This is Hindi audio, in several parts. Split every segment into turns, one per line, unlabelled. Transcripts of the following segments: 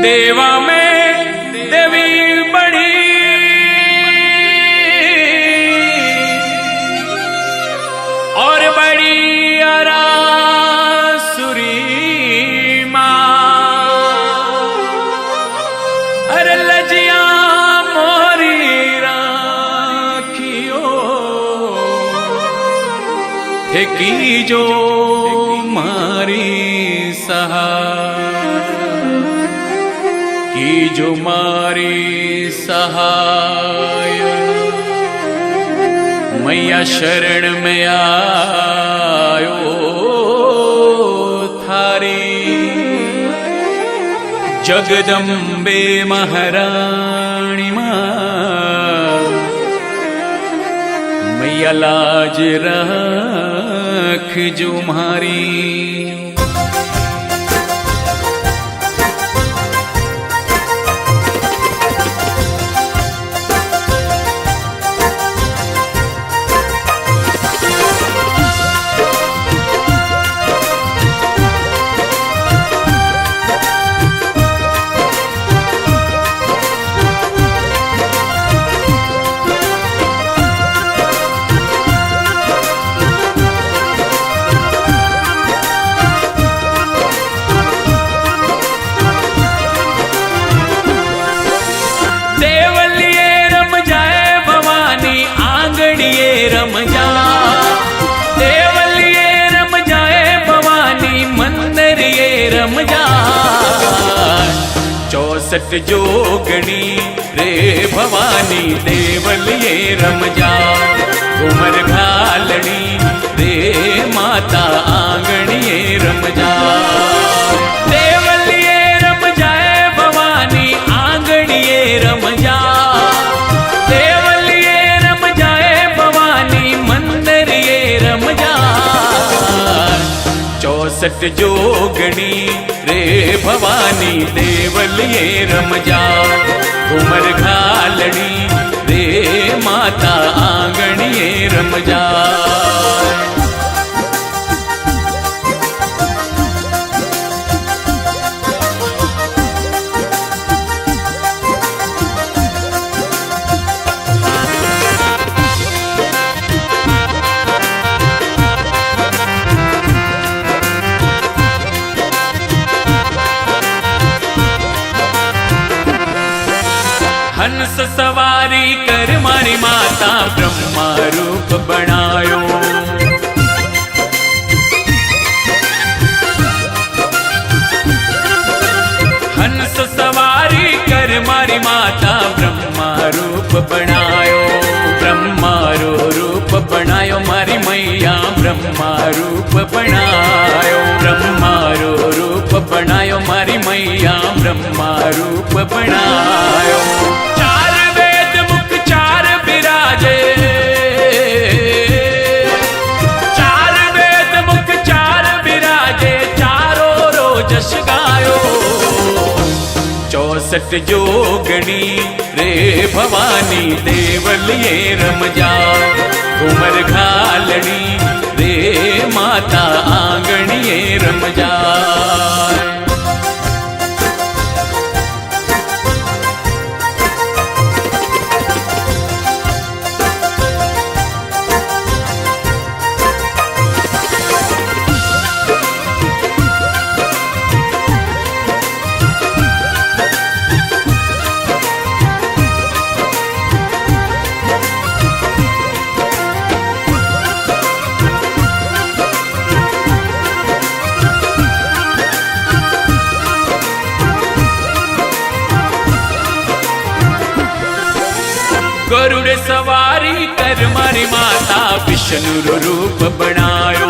देवा में देवी बड़ी और बड़ी अरासुरी माँ। अरे लजिया मोरी राखियो हे की जो मारी सहाय की जो मारी सहाय। मैया शरण में आयो थारी जगदम्बे महारानी माँ। मैया लाज रख जो मारी। रम जा देवलिए रम जाए भवानी मंदिर ये रम जा। 64 जोगणी रे भवानी देवलिए रम जा। उमर घालनी रे माता आंगणिए रम जा। देवलिए रम जाए भवानी आंगणिए रम जा। 64 जोगणी रे भवानी देवलिए रम जा। उमर घालनी रे माता आंगणिए रम जा। हंस सवारी कर मारी माता ब्रह्मा रूप बनायो। हंस सवारी कर मारी माता ब्रह्मा रूप बनायो। ब्रह्मा रूप बनायो मारी मैया ब्रह्मा रूप बनायो। ब्रह्मा रूप बनायो मारी मैया ब्रह्मा रूप बनायो। जश गायो 64 जोगणी रे भवानी देवलिए रम जा। उमर घालनी रे माता आंगणिए रम जा। गरुड़ सवारी कर मारी माता विष्णु रूप बनायो।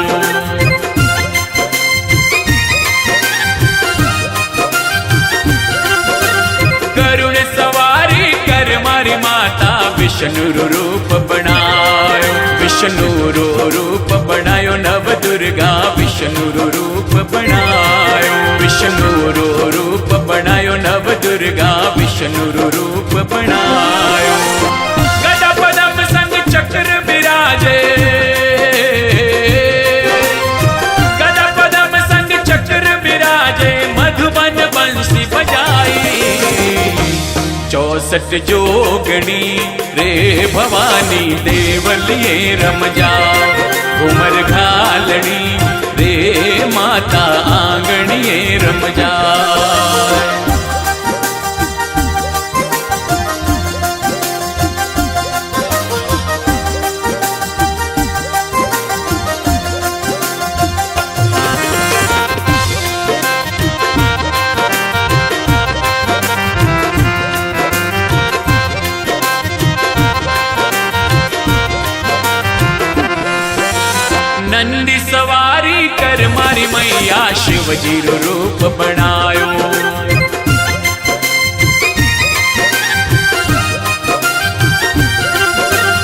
गरुड़ सवारी कर मारी माता विष्णु रूप बनायो। विष्णु रूप बनायो नव दुर्गा विष्णु रूप बनायो। विष्णु रूप बनायो नव दुर्गा विष्णु रूप बनायो। चक्र विराजे गदा पदम संग चक्र विराजे मधुबन बंसी बजाई। 64 जोगणी रे भवानी देवलिए रमजा घूमर घालनी रे माता आंगणिए रमजा। नंदी सवारी कर मारी मैया शिवजी रो रूप बनायो।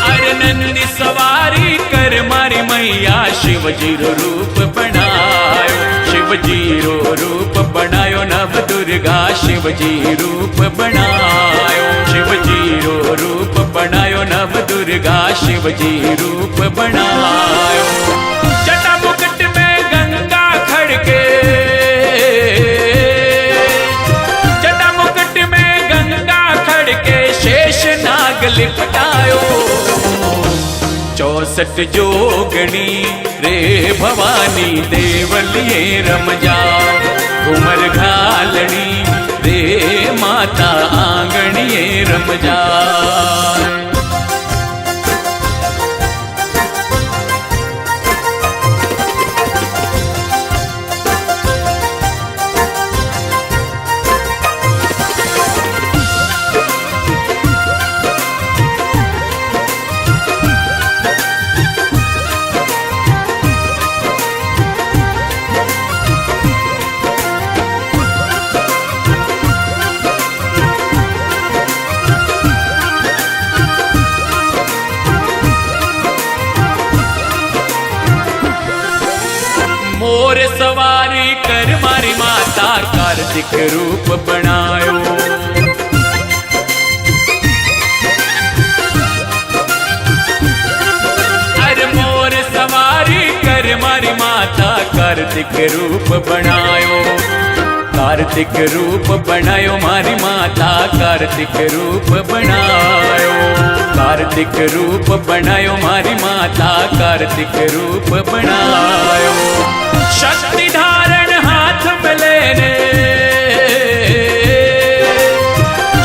अरे नंदी सवारी कर मारी मैया शिवजी रो रूप बनायो। शिवजी रो रूप बनायो नव दुर्गा शिवजी रूप बनायो। शिवजी रो रूप बनायो नव दुर्गा शिवजी रूप बनायो। जटा मुकुट में गंगा खड़के, जटा मुकुट में गंगा खड़के शेष नाग लिपटायो। 64 जोगणी रे भवानी देवलिए रमजा घूमर घालनी रे माता आंगणिए रमजा। मोर सवारी कर मारी माता कार्तिक रूप बनायो। अरे मोर सवारी कर मारी माता कार्तिक रूप बनायो। कार्तिक रूप बनायो मारी माता कार्तिक रूप बनायो। कार्तिक रूप बनायो मारी माता कार्तिक रूप बनायो। शक्ति धारण हाथ में लेने,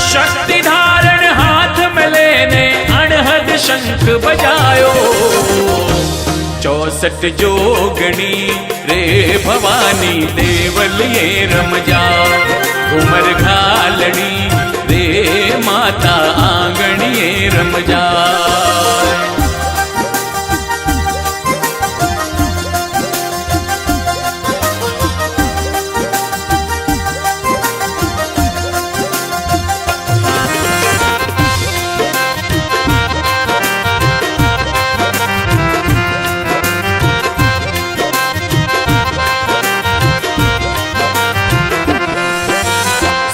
शक्ति धारण हाथ में लेने अनहद शंख बजायो। 64 जोगणी रे भवानी देवलिए रमजा घूमर घालनी रे माता आंगणिए रमजा।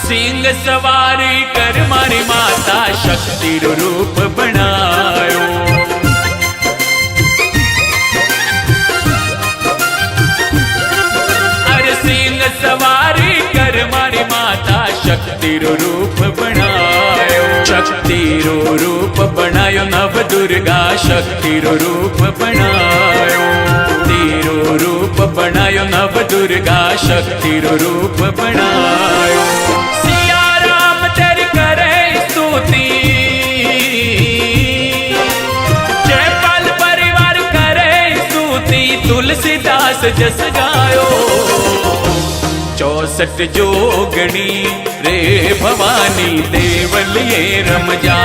सिंह सवारी कर मारी माता शक्ति रूप बनायो। अरे सिंह सवारी कर मारी माता शक्ति रूप बनायो। शक्ति रूप बनायो नव दुर्गा शक्ति रूप बनायो। तीरो रूप बनायो नव दुर्गा शक्ति रूप बनायो। जयपाल परिवार करे स्तुति तुलसीदास जस गायो। 64 जोगणी रे भवानी देवलिए रमजा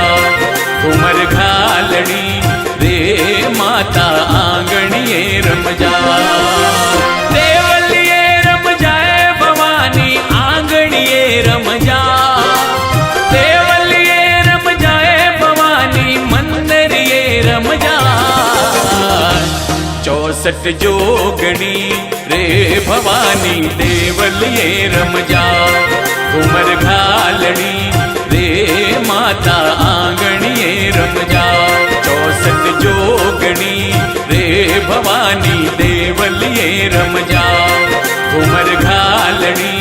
घूमर घालनी रे माता आंगणिए रमजा। देवलिए रमजाए भवानी आंगणिए रमजा। 64 जोगणी रे भवानी देवलिए रमजा घूमर घालनी रे माता आंगणिए रमजा। 64 जोगणी रे भवानी देवलिए रमजा घूमर घालनी